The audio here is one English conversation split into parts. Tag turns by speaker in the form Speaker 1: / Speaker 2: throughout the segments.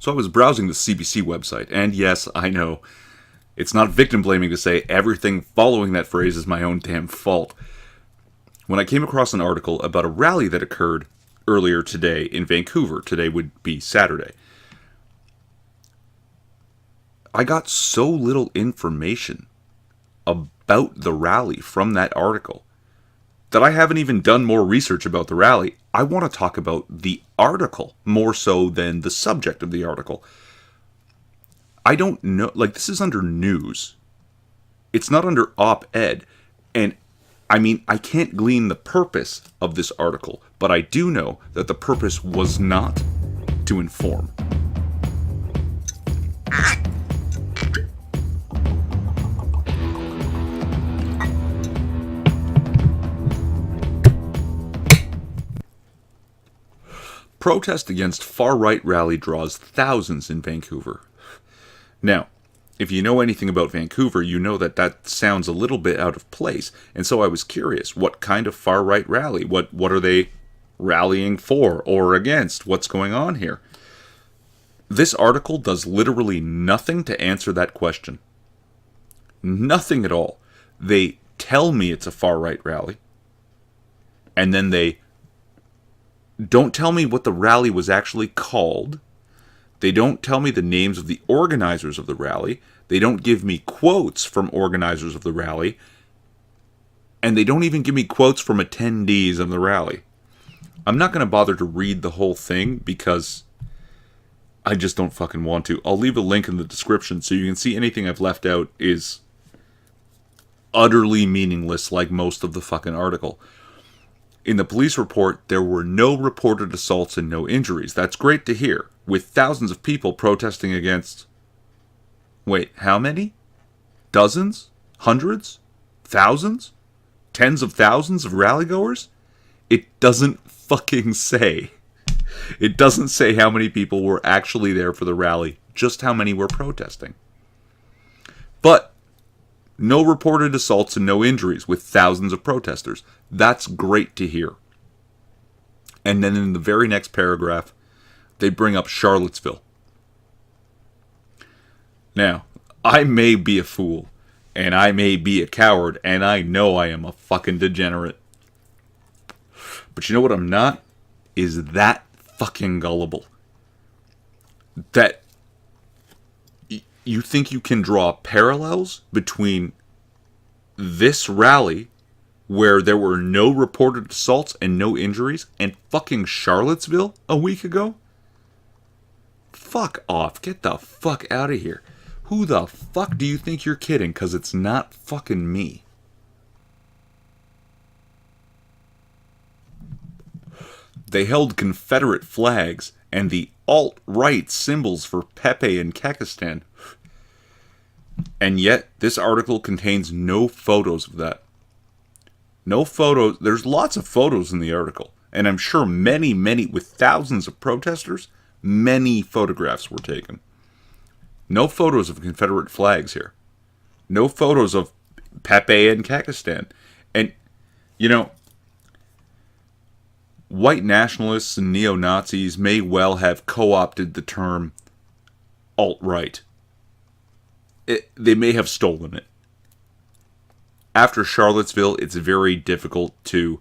Speaker 1: So I was browsing the CBC website, and yes, I know, it's not victim blaming to say everything following that phrase is my own damn fault. When I came across an article about a rally that occurred earlier today in Vancouver, today would be Saturday, I got so little information about the rally from that article that I haven't even done more research about the rally. I want to talk about the article more so than the subject of the article. I don't know, like, this is under news. It's not under op-ed. And, I mean, I can't glean the purpose of this article, but I do know that the purpose was not to inform. Protest against far-right rally draws thousands in Vancouver. Now, if you know anything about Vancouver, you know that that sounds a little bit out of place. And so I was curious, what kind of far-right rally? What are they rallying for or against? What's going on here? This article does literally nothing to answer that question. Nothing at all. They tell me it's a far-right rally, and then they don't tell me what the rally was actually called. They don't tell me the names of the organizers of the rally. They don't give me quotes from organizers of the rally. And they don't even give me quotes from attendees of the rally. I'm not going to bother to read the whole thing because I just don't fucking want to. I'll leave a link in the description so you can see anything I've left out is utterly meaningless like most of the fucking article. In the police report, there were no reported assaults and no injuries. That's great to hear. With thousands of people protesting against... Wait, how many? Dozens? Hundreds? Thousands? Tens of thousands of rallygoers? It doesn't fucking say. It doesn't say how many people were actually there for the rally, just how many were protesting. But no reported assaults and no injuries with thousands of protesters. That's great to hear. And then in the very next paragraph, they bring up Charlottesville. Now, I may be a fool, and I may be a coward, and I know I am a fucking degenerate. But you know what I'm not? Is that fucking gullible. That you think you can draw parallels between this rally, where there were no reported assaults and no injuries, and fucking Charlottesville a week ago? Fuck off. Get the fuck out of here. Who the fuck do you think you're kidding? Because it's not fucking me. They held Confederate flags and the alt-right symbols for Pepe and Kekistan. And yet, this article contains no photos of that. No photos. There's lots of photos in the article. And I'm sure many, with thousands of protesters, many photographs were taken. No photos of Confederate flags here. No photos of Pepe and Kekistan. And, you know, white nationalists and neo-Nazis may well have co-opted the term alt-right. They may have stolen it. After Charlottesville, it's very difficult to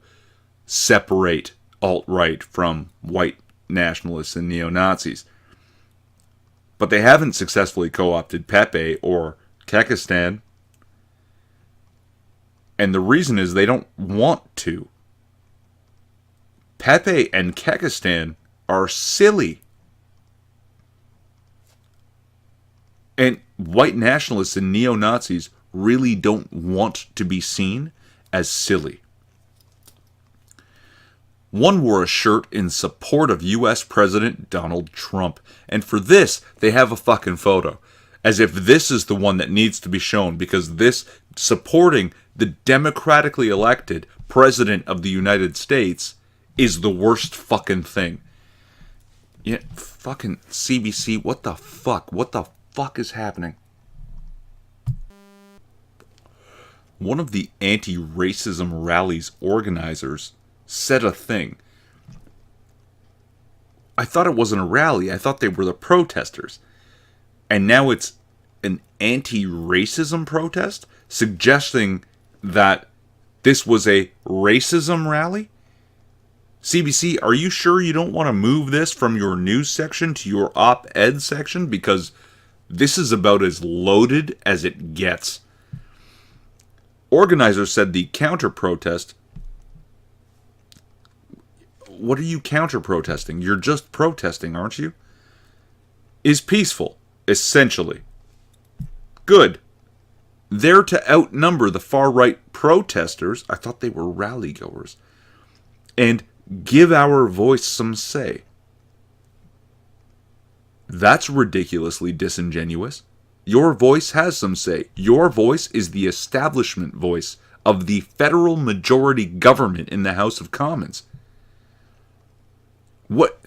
Speaker 1: separate alt-right from white nationalists and neo-Nazis. But they haven't successfully co-opted Pepe or Kekistan. And the reason is they don't want to. Pepe and Kekistan are silly. And white nationalists and neo-Nazis really don't want to be seen as silly. One wore a shirt in support of U.S. President Donald Trump. And for this, they have a fucking photo. As if this is the one that needs to be shown, because this supporting the democratically elected President of the United States is the worst fucking thing. Yeah, fucking CBC, what the fuck? What the fuck is happening? One of the anti-racism rally's organizers said a thing. I thought it wasn't a rally. I thought they were the protesters. And now it's an anti-racism protest, suggesting that this was a racism rally? CBC, are you sure you don't want to move this from your news section to your op-ed section? Because this is about as loaded as it gets. Organizers said the counter-protest... What are you counter-protesting? You're just protesting, aren't you? Is peaceful, essentially. Good. There to outnumber the far-right protesters, I thought they were rally-goers, and give our voice some say. That's ridiculously disingenuous. Your voice has some say. Your voice is the establishment voice of the federal majority government in the House of Commons. What?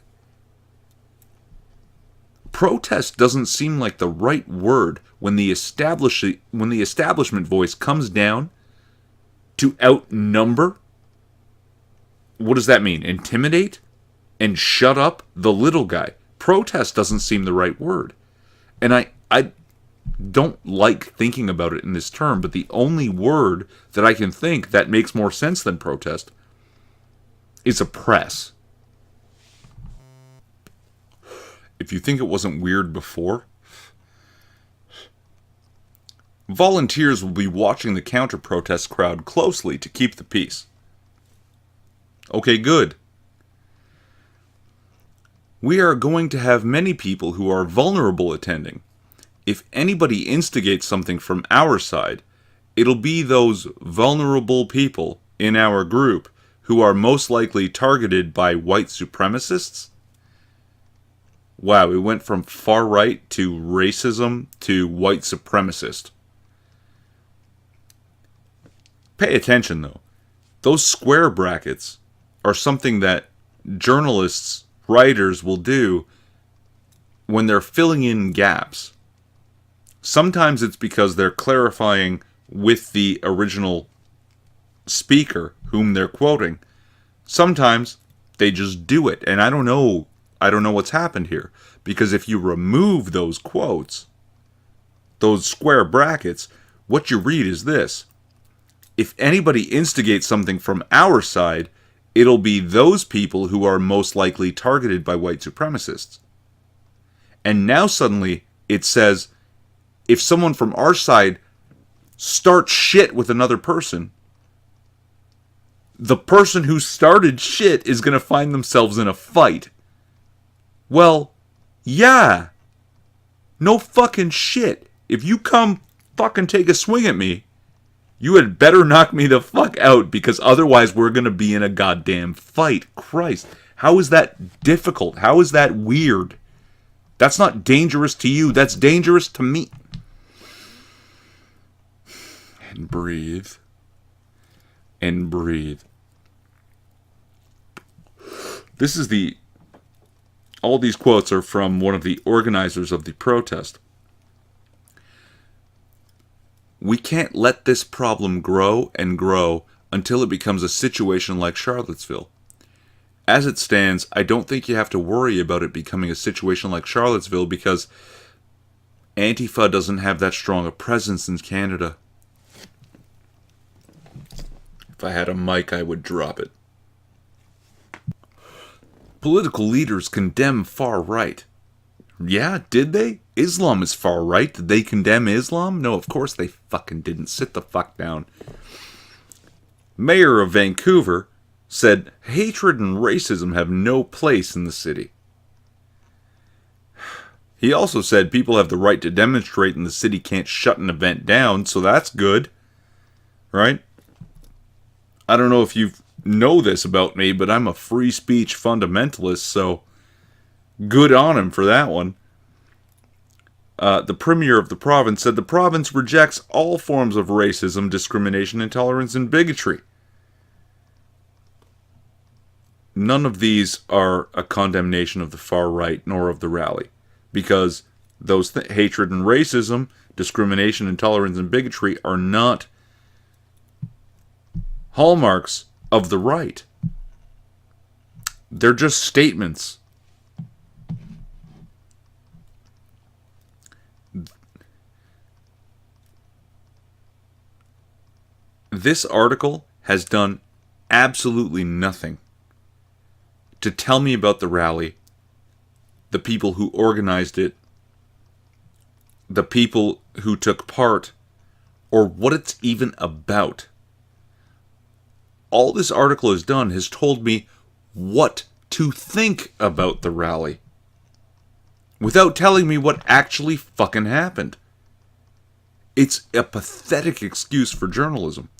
Speaker 1: Protest doesn't seem like the right word when the establishment voice comes down to outnumber. What does that mean? Intimidate? And shut up the little guy. Protest doesn't seem the right word. And I don't like thinking about it in this term, but the only word that I can think that makes more sense than protest is oppress. If you think it wasn't weird before, volunteers will be watching the counter-protest crowd closely to keep the peace. Okay, good. We are going to have many people who are vulnerable attending. If anybody instigates something from our side, it'll be those vulnerable people in our group who are most likely targeted by white supremacists. Wow, we went from far right to racism to white supremacist. Pay attention, though. Those square brackets are something that journalists, writers will do when they're filling in gaps. Sometimes it's because they're clarifying with the original speaker whom they're quoting. Sometimes they just do it, and I don't know what's happened here. Because if you remove those quotes, those square brackets, what you read is this. If anybody instigates something from our side, it'll be those people who are most likely targeted by white supremacists. And now suddenly it says, if someone from our side starts shit with another person, the person who started shit is going to find themselves in a fight. Well, yeah. No fucking shit. If you come fucking take a swing at me, you had better knock me the fuck out, because otherwise we're going to be in a goddamn fight. Christ. How is that difficult? How is that weird? That's not dangerous to you. That's dangerous to me. And breathe. And breathe. This is all these quotes are from one of the organizers of the protest. We can't let this problem grow and grow until it becomes a situation like Charlottesville. As it stands, I don't think you have to worry about it becoming a situation like Charlottesville because Antifa doesn't have that strong a presence in Canada. If I had a mic, I would drop it. Political leaders condemn far right. Yeah, did they? Islam is far right. Did they condemn Islam? No, of course they fucking didn't. Sit the fuck down. Mayor of Vancouver said hatred and racism have no place in the city. He also said people have the right to demonstrate and the city can't shut an event down, so that's good. Right? I don't know if you know this about me, but I'm a free speech fundamentalist, so good on him for that one. The premier of the province said the province rejects all forms of racism, discrimination, intolerance, and bigotry. None of these are a condemnation of the far right nor of the rally, because those hatred and racism, discrimination, intolerance, and bigotry are not hallmarks of the right. They're just statements. This article has done absolutely nothing to tell me about the rally, the people who organized it, the people who took part, or what it's even about. All this article has done has told me what to think about the rally, without telling me what actually fucking happened. It's a pathetic excuse for journalism.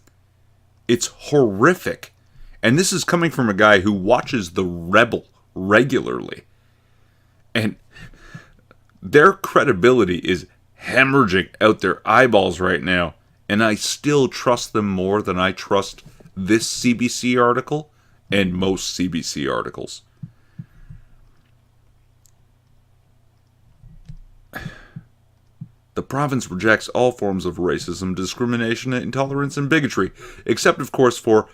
Speaker 1: It's horrific. And this is coming from a guy who watches The Rebel regularly. And their credibility is hemorrhaging out their eyeballs right now. And I still trust them more than I trust this CBC article and most CBC articles. The province rejects all forms of racism, discrimination, intolerance, and bigotry, except, of course, for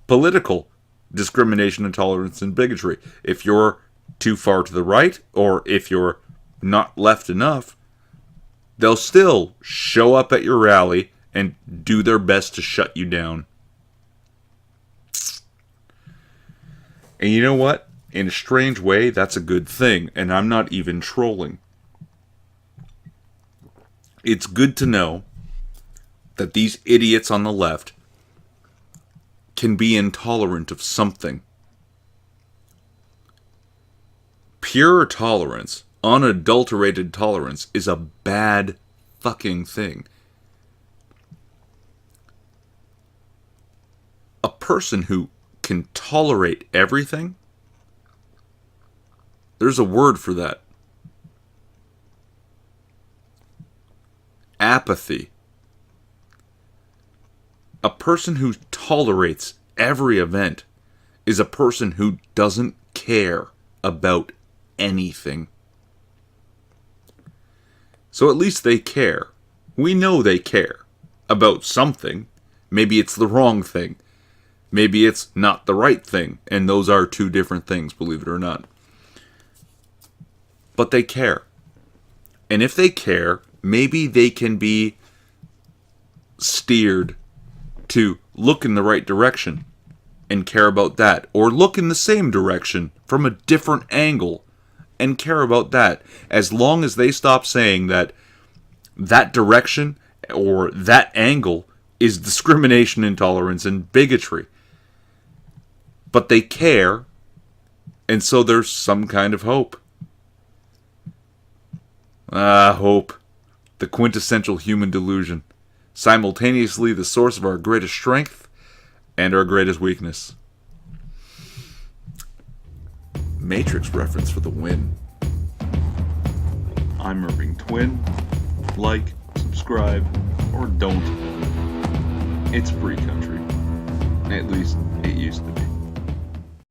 Speaker 1: political discrimination, intolerance, and bigotry. If you're too far to the right, or if you're not left enough, they'll still show up at your rally and do their best to shut you down. And you know what? In a strange way, that's a good thing, and I'm not even trolling. It's good to know that these idiots on the left can be intolerant of something. Pure tolerance, unadulterated tolerance, is a bad fucking thing. A person who can tolerate everything, there's a word for that. Apathy. A person who tolerates every event is a person who doesn't care about anything. So at least they care. We know they care about something. Maybe it's the wrong thing. Maybe it's not the right thing. And those are two different things, believe it or not. But they care. And if they care, maybe they can be steered to look in the right direction and care about that. Or look in the same direction from a different angle and care about that. As long as they stop saying that that direction or that angle is discrimination, intolerance, and bigotry. But they care, and so there's some kind of hope. Hope. The quintessential human delusion. Simultaneously the source of our greatest strength and our greatest weakness. Matrix reference for the win. I'm Irving Twin. Like, subscribe, or don't. It's free country. At least it used to be.